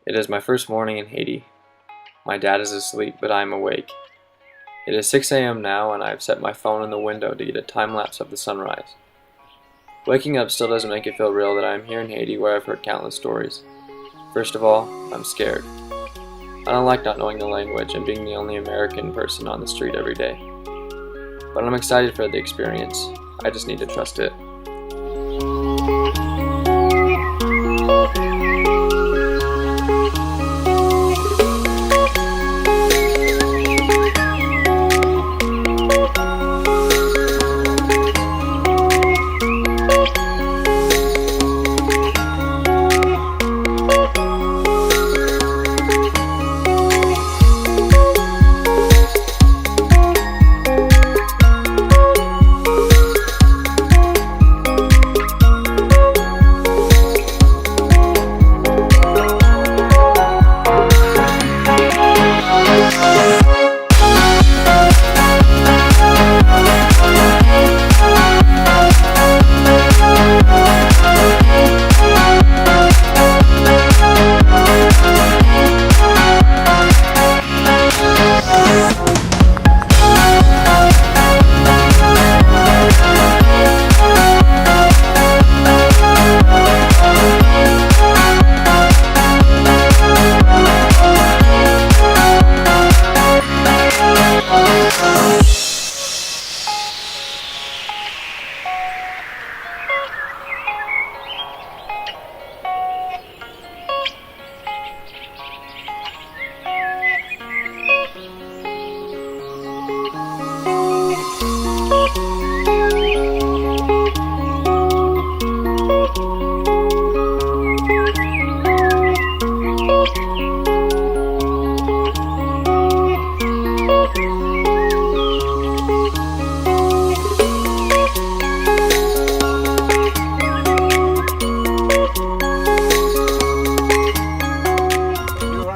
It is my first morning in Haiti. My dad is asleep, but I am awake. It is 6 a.m. now, and I have set my phone in the window to get a time-lapse of the sunrise. Waking up still doesn't make it feel real that I am here in Haiti where I've heard countless stories. First of all, I'm scared. I don't like not knowing the language and being the only American person on the street every day. But I'm excited for the experience. I just need to trust it.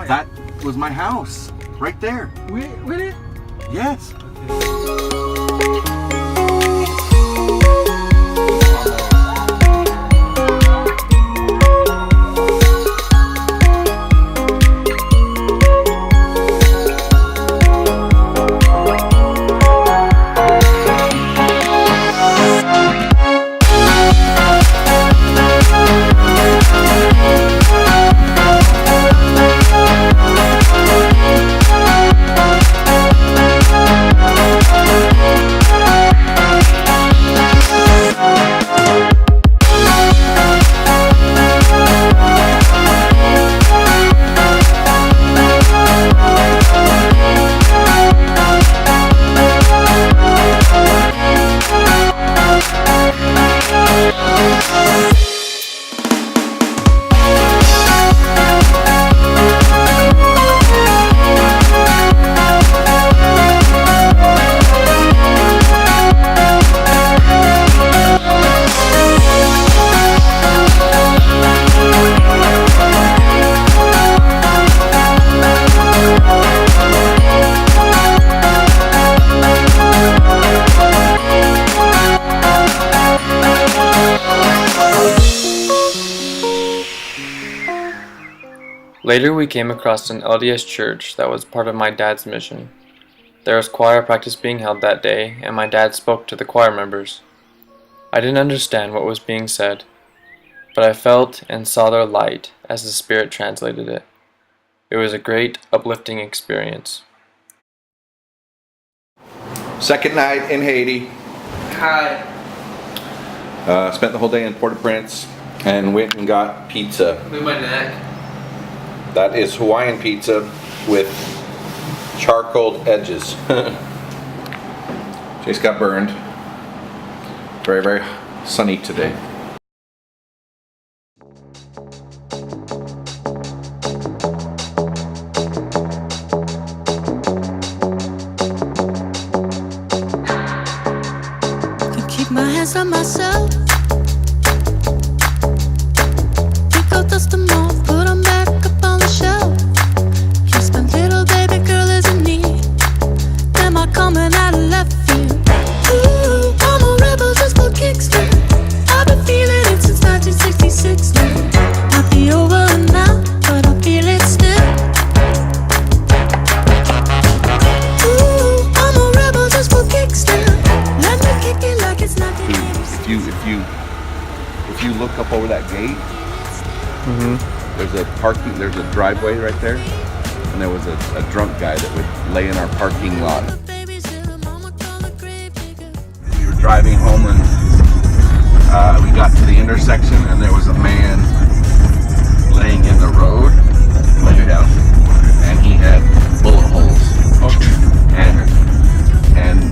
That was my house, right there. Really? Yes. Later we came across an LDS Church that was part of my dad's mission. There was choir practice being held that day, and my dad spoke to the choir members. I didn't understand what was being said, but I felt and saw their light as the Spirit translated it. It was a great, uplifting experience. Second night in Haiti. Hi. Spent the whole day in Port-au-Prince and went and got pizza. Move my neck. That is Hawaiian pizza with charcoal edges. Chase got burned. Very, very sunny today. Can keep my hands on myself. Think I'll dust them off, put them back up on the shelf. Yes, my little baby girl is in need. Am I coming out of left field? Ooh, I'm a rebel just for kicks. I've been feeling it since 1966 now. Might be over now, but I feel it 8. There's a driveway right there, and there was a drunk guy that would lay in our parking lot. We were driving home and we got to the intersection, and there was a man laying in the road, laid out, and he had bullet holes. And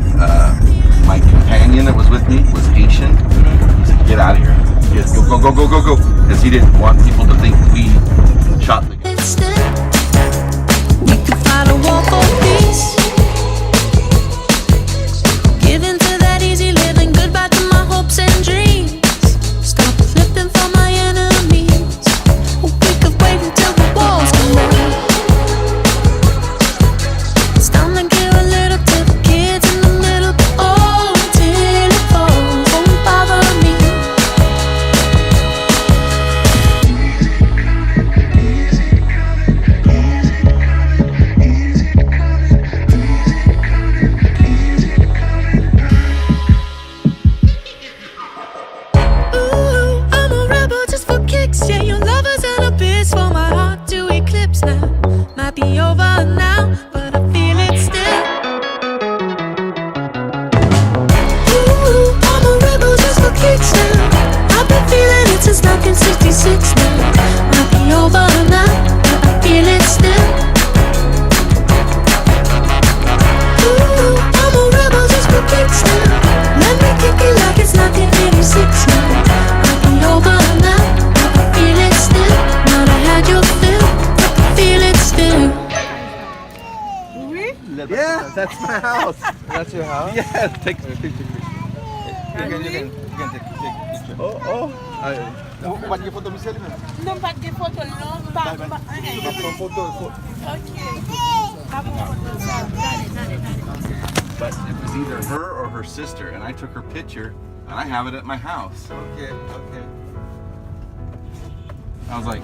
my companion that was with me was Haitian. He said, "Get out of here. He said, go," because he didn't want people to think we shot the guy. We could fight a war for peace. Give in to that easy living. Goodbye to my hopes and dreams. Stop flipping for my enemies. We could wait until the walls come down. It's time to give a little to the kids in the middle. Oh, till it falls, won't bother me. Ooh, I'm a rebel just for kicks. Yeah, your lovers and a bitch for my heart to eclipse now. Might be over now, but I feel it still. Ooh, I'm a rebel just for kicks now. I've been feeling it since 1966 now. Might be over now, but I feel it still. Ooh, I'm a rebel just for kicks now. Let me kick it like it's 1986 now. Might be over now, but I feel it still. Not I had your fill, but I feel it still. Yeah, that's my house. That's your house? Yeah, take a picture. You can take a picture. Oh. What you photo myself? Non, pas de photos, non, pas. But it was either her or her sister, and I took her picture, and I have it at my house. Okay. I was like,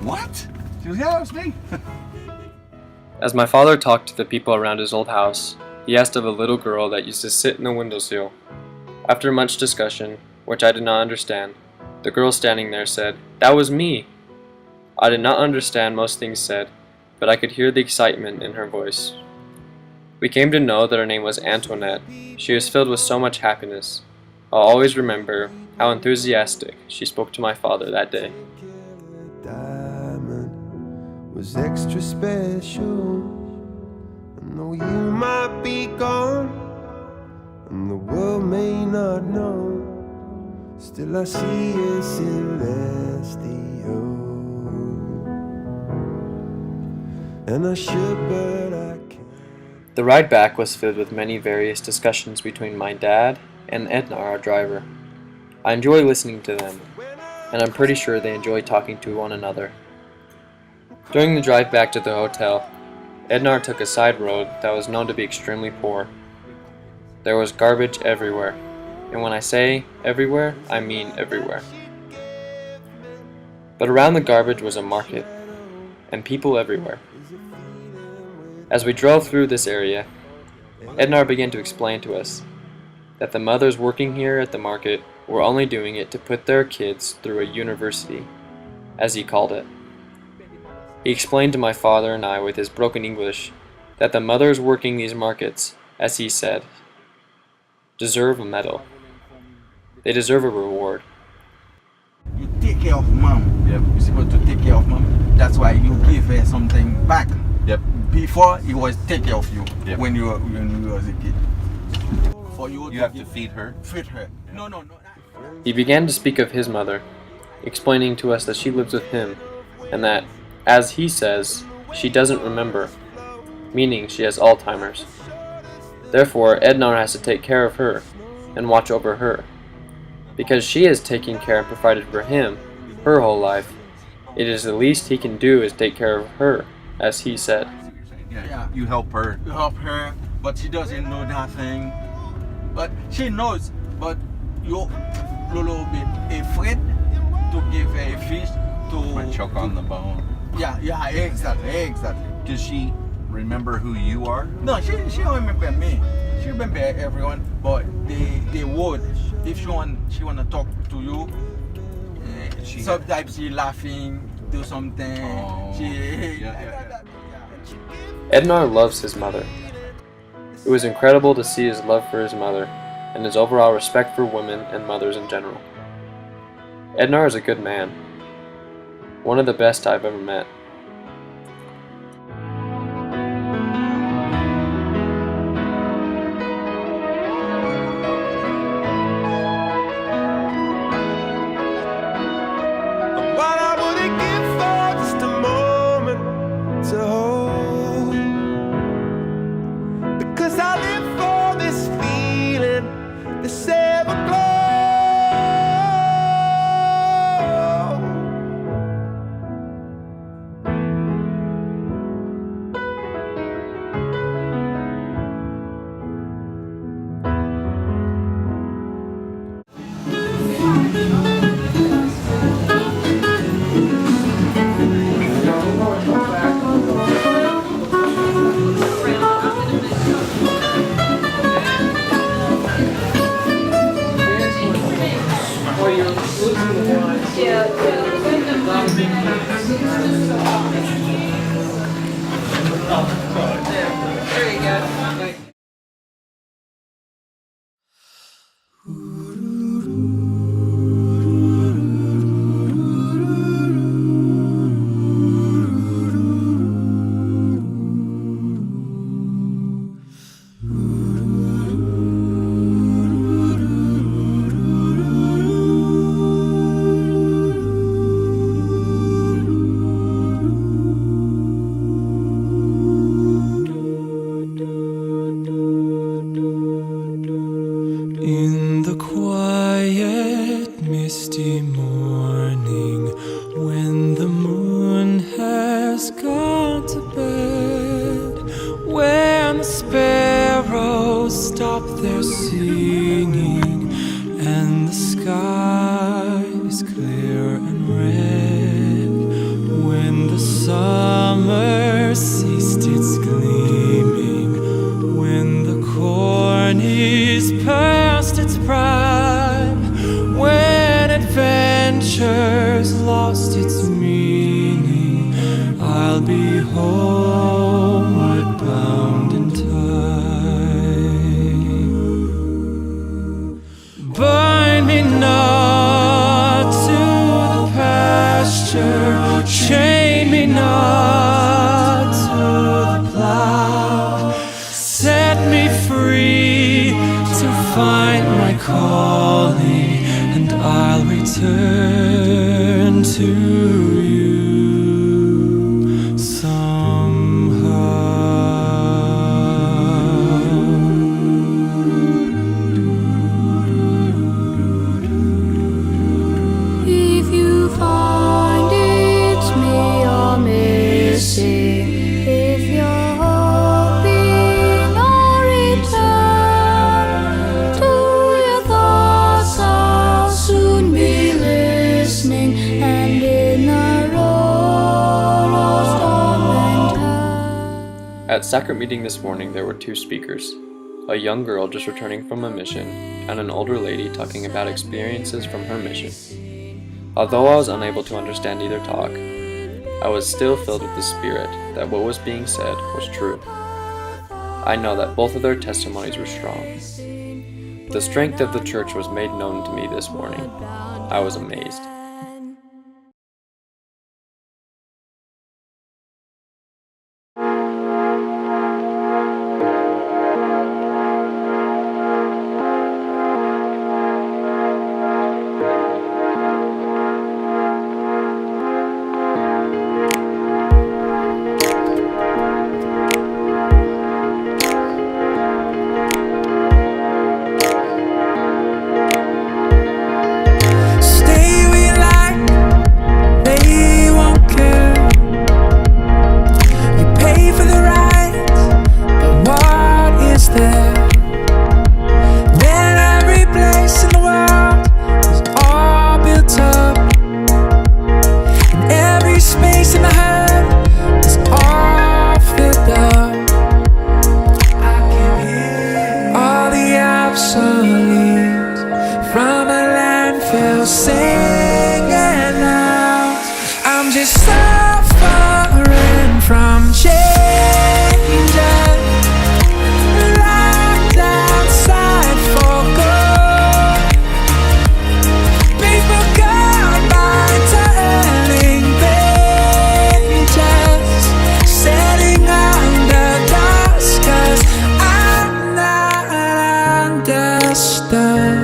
what? She goes, yeah, it was me. As my father talked to the people around his old house, he asked of a little girl that used to sit in the windowsill. After much discussion, which I did not understand, the girl standing there said, "That was me!" I did not understand most things said, but I could hear the excitement in her voice. We came to know that her name was Antoinette. She was filled with so much happiness. I'll always remember how enthusiastic she spoke to my father that day. Diamond was extra special. I know you might be gone, and the world may not know. Still I see a celestial, and I should, but I can't. The ride back was filled with many various discussions between my dad and Edna, our driver. I enjoy listening to them, and I'm pretty sure they enjoy talking to one another. During the drive back to the hotel, Edna took a side road that was known to be extremely poor. There was garbage everywhere, and when I say everywhere, I mean everywhere. But around the garbage was a market, and people everywhere. As we drove through this area, Edna began to explain to us that the mothers working here at the market were only doing it to put their kids through a university, as he called it. He explained to my father and I with his broken English that the mothers working these markets, as he said, deserve a medal. They deserve a reward. You take care of mom. Yep. You're supposed to take care of mom. That's why you give her something back. Yep. Before, he was take care of you. Yep. when you was a kid. For You have to feed her. Feed her. No. He began to speak of his mother, explaining to us that she lives with him, and that, as he says, she doesn't remember, meaning she has Alzheimer's. Therefore, Ednar has to take care of her and watch over her. Because she has taken care and provided for him her whole life, it is the least he can do is take care of her, as he said. Yeah. You help her. You help her, but she doesn't know nothing. But she knows, but you're a little bit afraid to give her a fish to Might choke on the bone. Yeah, exactly. Does she remember who you are? No, she don't remember me. She remember everyone, but they would. If she wanna talk to you, sometimes she laughing, do something. Ednar loves his mother. It was incredible to see his love for his mother and his overall respect for women and mothers in general. Ednar is a good man. One of the best I've ever met. What I wouldn't give for just a moment to hold, because I live for this feeling, this everglow. There you go. In the quiet, misty morning, when the moon has gone to bed, when the sparrows stop their singing, and the sky is clear and red, when the summer ceased its gleaming, when the corn is past its prime, when adventure's lost its meaning, I'll be homeward bound in time. Bind me not to the pasture, chain me not to the plow, set me free to find my calling, and I'll return to you somehow. If you find it's me you're missing, if you're hoping I'll return to your thoughts, I'll soon be listening, and in the roar of storm and tide. At sacrament meeting this morning, there were two speakers. A young girl just returning from a mission, and an older lady talking about experiences from her mission. Although I was unable to understand either talk, I was still filled with the spirit that what was being said was true. I know that both of their testimonies were strong. The strength of the church was made known to me this morning. I was amazed. Stay with just suffering from changes, locked outside for good. People gone by turning pages, setting under dust, 'cause I'm not understood.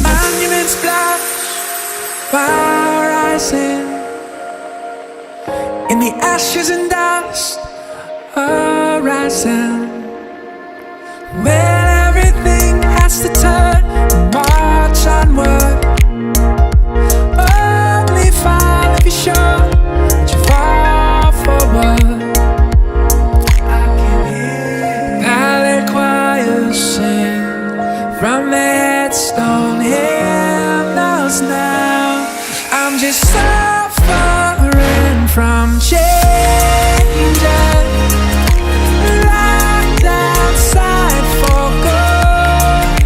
Monuments blush, fire rising in the ashes and dust, horizon, when everything has to turn and march onward. Only fall if you're sure that you fall forward. I can hear ballad choirs sing from the headstone hymnals now. I'm just suffering from changes, locked outside for good.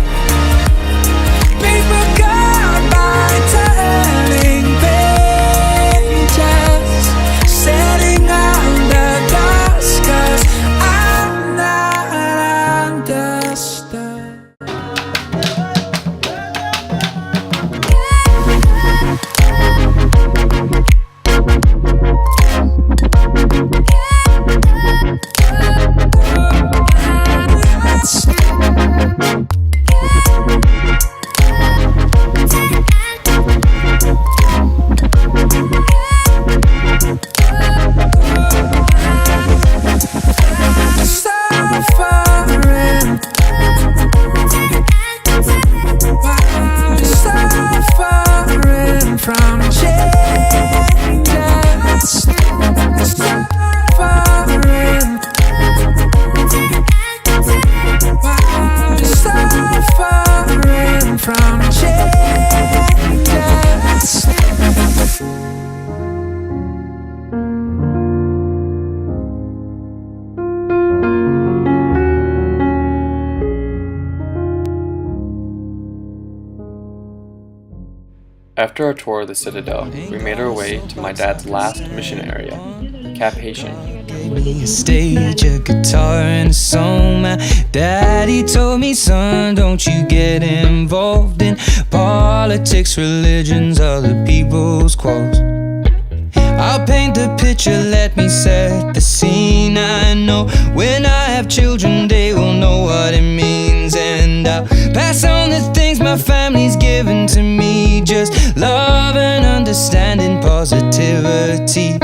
People gone by turning pages, setting under dust, 'cause I'm not understood. Suffering, suffering from changes, suffering, suffering from changes. After our tour of the Citadel, we made our way to my dad's last mission area, Cap Haitian. Gave me a stage, a guitar, and a song. My daddy told me, son, don't you get involved in politics, religions, other people's quarrels. I'll paint the picture, let me set the scene. I know when I have children, they will know what it means. And I'll pass on the things my family's given to me. Just love and understanding, positivity.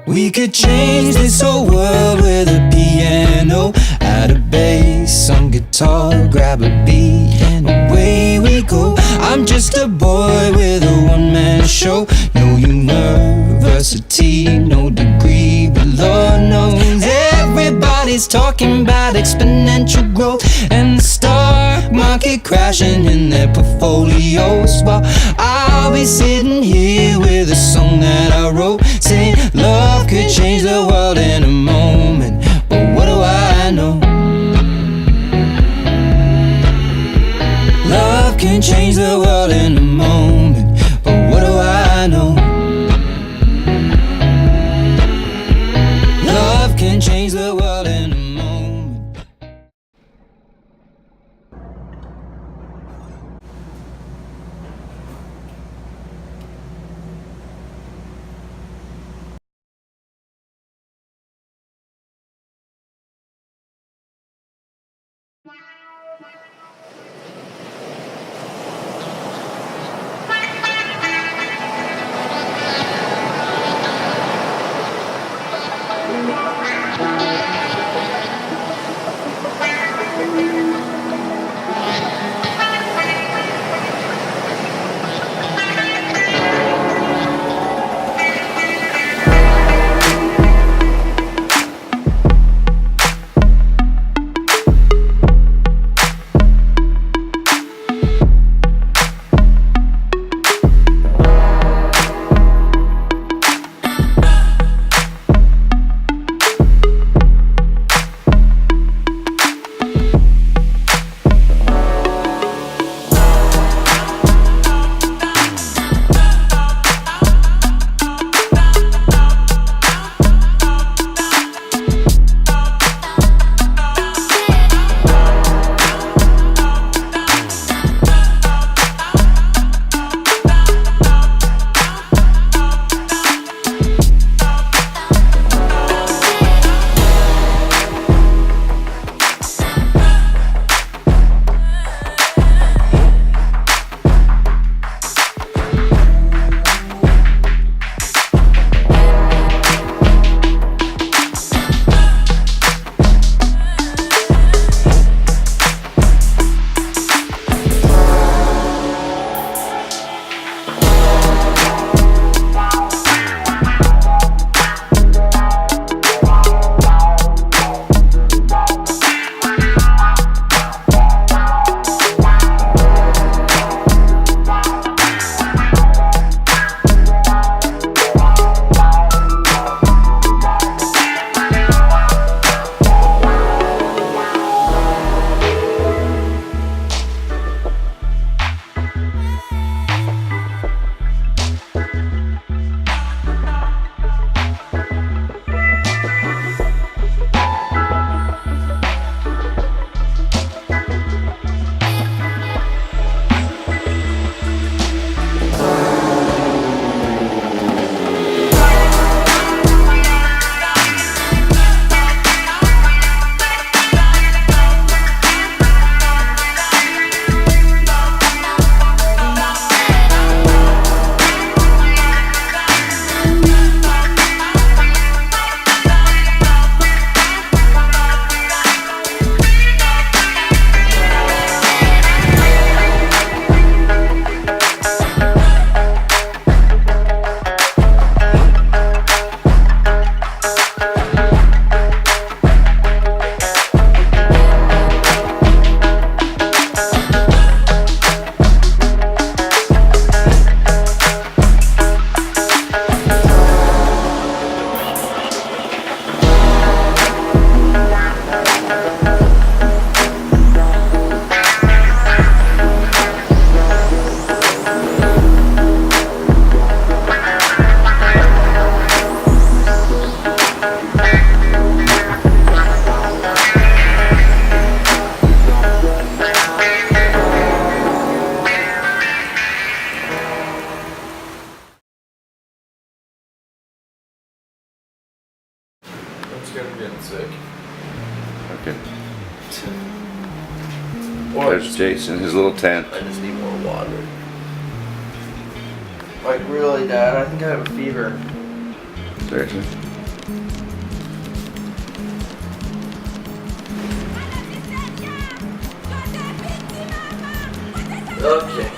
We could change this whole world with a piano, add a bass, some guitar, grab a beat, and away we go. I'm just a boy with a one-man show. No university, no degree, but Lord knows everybody's talking about exponential growth and the stock market crashing in their portfolios, while I'll be sitting here with a song that I wrote, saying love could change the world in a moment. But what do I know? Love can change the world in a moment. But what do I know? Love can change the world in a moment. Okay. There's Jason, his little tent. I just need more water. Like really, Dad, I think I have a fever. Seriously? Okay.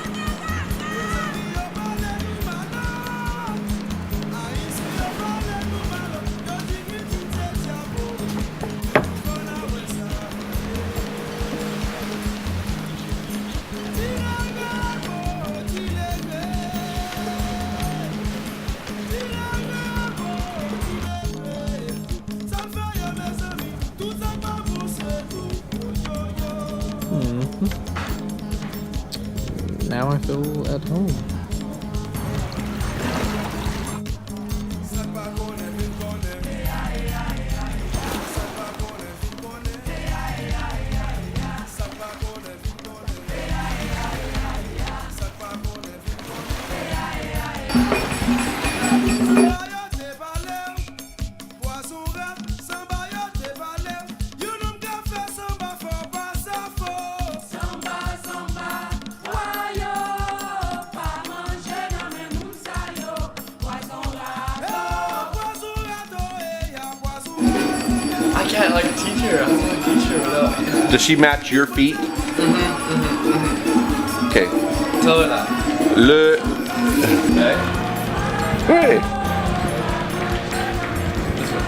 Now I feel at home. I can't like teach her. I can't teach her without. Does she match your feet? Okay. Tell her that. Le. Okay. Hey. This one.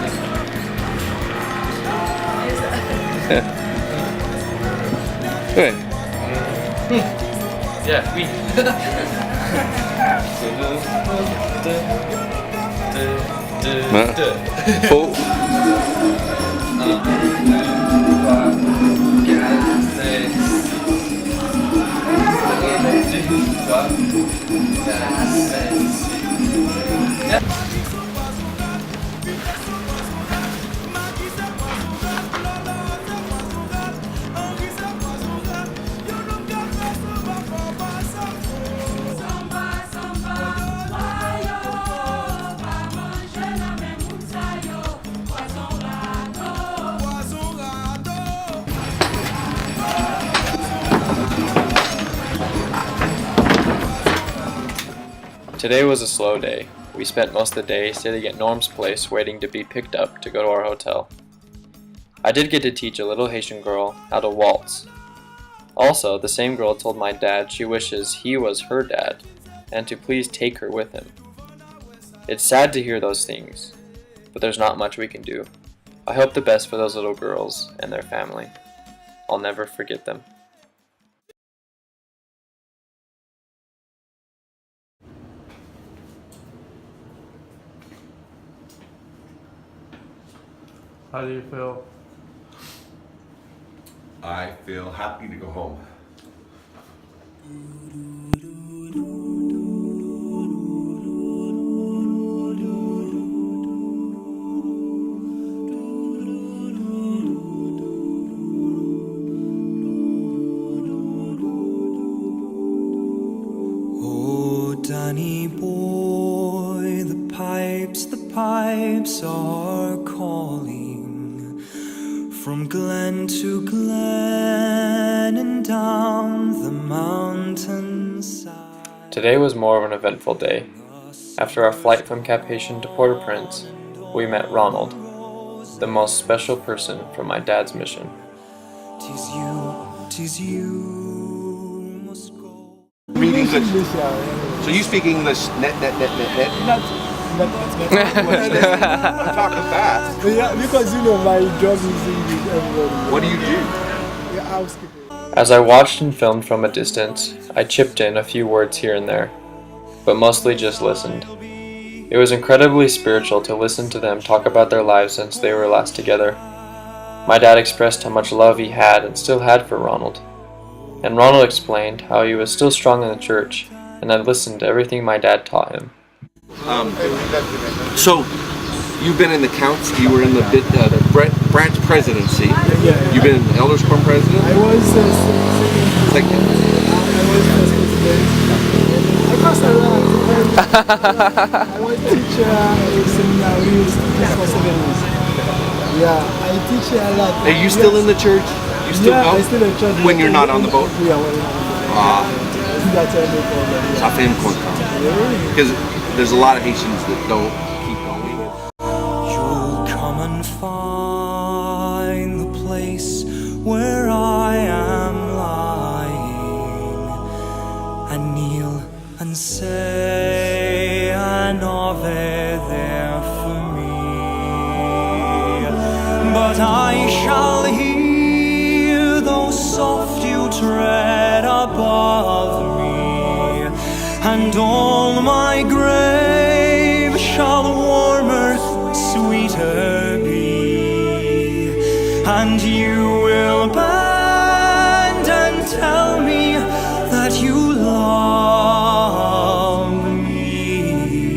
Hey. Yeah, we. Oh. Today was a slow day. We spent most of the day sitting at Norm's place waiting to be picked up to go to our hotel. I did get to teach a little Haitian girl how to waltz. Also, the same girl told my dad she wishes he was her dad and to please take her with him. It's sad to hear those things, but there's not much we can do. I hope the best for those little girls and their family. I'll never forget them. How do you feel? I feel happy to go home. Oh, Danny boy, the pipes are calling from glen to glen and down the mountainside. Today was more of an eventful day. After our flight from Cap Haitian to Port-au-Prince, we met Ronald, the most special person from my dad's mission. 'Tis you must go. Read English. So you speak English net. Not I'm talking fast. yeah, because you know my job is English. Everybody. What do you do? Yeah, housekeeping. As I watched and filmed from a distance, I chipped in a few words here and there, but mostly just listened. It was incredibly spiritual to listen to them talk about their lives since they were last together. My dad expressed how much love he had and still had for Ronald. And Ronald explained how he was still strong in the church and had listened to everything my dad taught him. So you've been in the council. You were in the branch presidency. Yeah. You've been elders quorum president. I was Second. I passed around. I was teacher in seminary for 7 years. Yeah, I teach here a lot. Are you still in the church? You still Yeah, go? I still in church. When you're not on the boat? Yeah, when I'm on the boat. Ah, That's no problem. ça fait content. Because there's a lot of Haitians that don't keep going. You'll come and find the place where I am lying, and kneel and say an Ave there for me. But I shall hear though soft you tread above me, and all my grave shall warmer, sweeter be, and you will bend and tell me that you love me,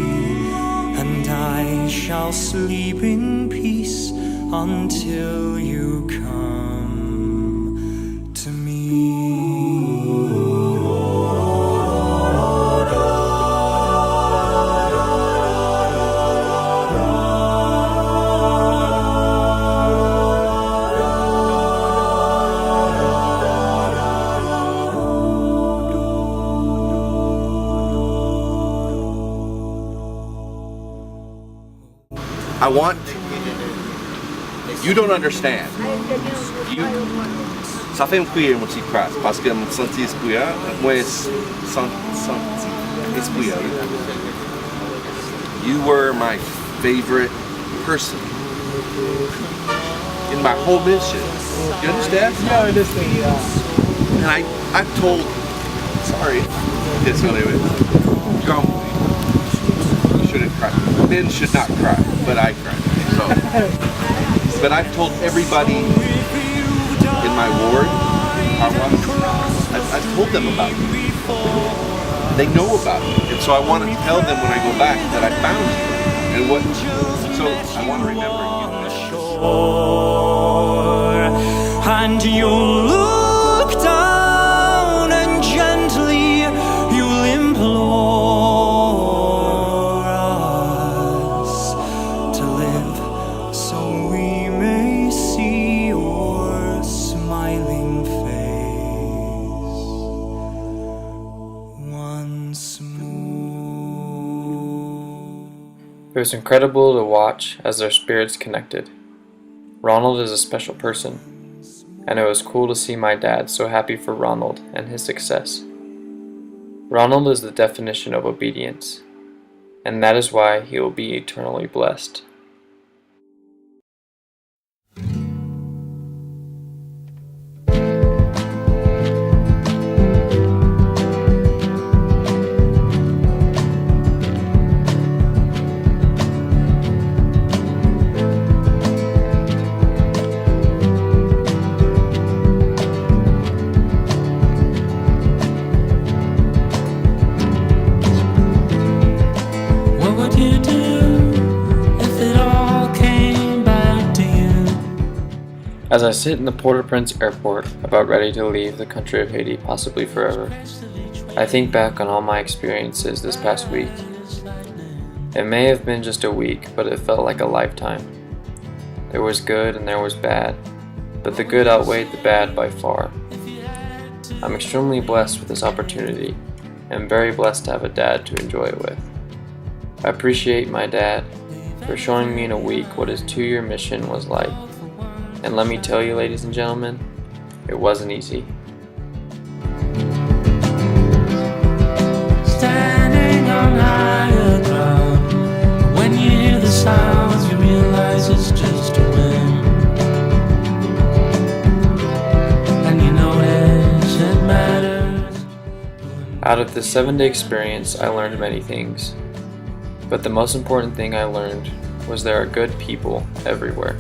and I shall sleep in peace until you come to me. I want. You don't understand. Ça fait me prier mon petit crasse parce que me senti esprit, moi senti esprit. You were my favorite person in my whole mission. You understand? Yeah, I understand. Yeah. And I've told. Sorry. It's anyway. You shouldn't cry. Men should not cry, but I cry. So, but I've told everybody in my ward, I've told them about you. They know about you, and so I want to tell them when I go back that I found you and what. So I want to remember you. And you'll look down and gently you'll implore us to live so we may see your smiling face once more. It was incredible to watch as their spirits connected. Ronald is a special person, and it was cool to see my dad so happy for Ronald and his success. Ronald is the definition of obedience, and that is why he will be eternally blessed. What would you do if it all came back to you? As I sit in the Port-au-Prince airport, about ready to leave the country of Haiti, possibly forever, I think back on all my experiences this past week. It may have been just a week, but it felt like a lifetime. There was good and there was bad, but the good outweighed the bad by far. I'm extremely blessed with this opportunity, and very blessed to have a dad to enjoy it with. I appreciate my dad for showing me in a week what his 2-year mission was like. And let me tell you, ladies and gentlemen, it wasn't easy. Standing on higher ground, when you hear the sounds, you realize it's just a wind. And you notice it matters. Out of this 7-day experience, I learned many things. But the most important thing I learned was there are good people everywhere.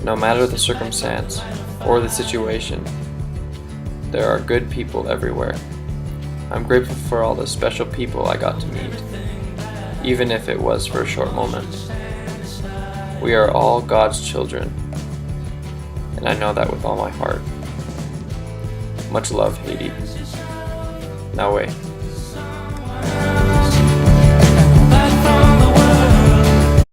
No matter the circumstance or the situation, there are good people everywhere. I'm grateful for all the special people I got to meet, even if it was for a short moment. We are all God's children, and I know that with all my heart. Much love, Haiti. Now wait.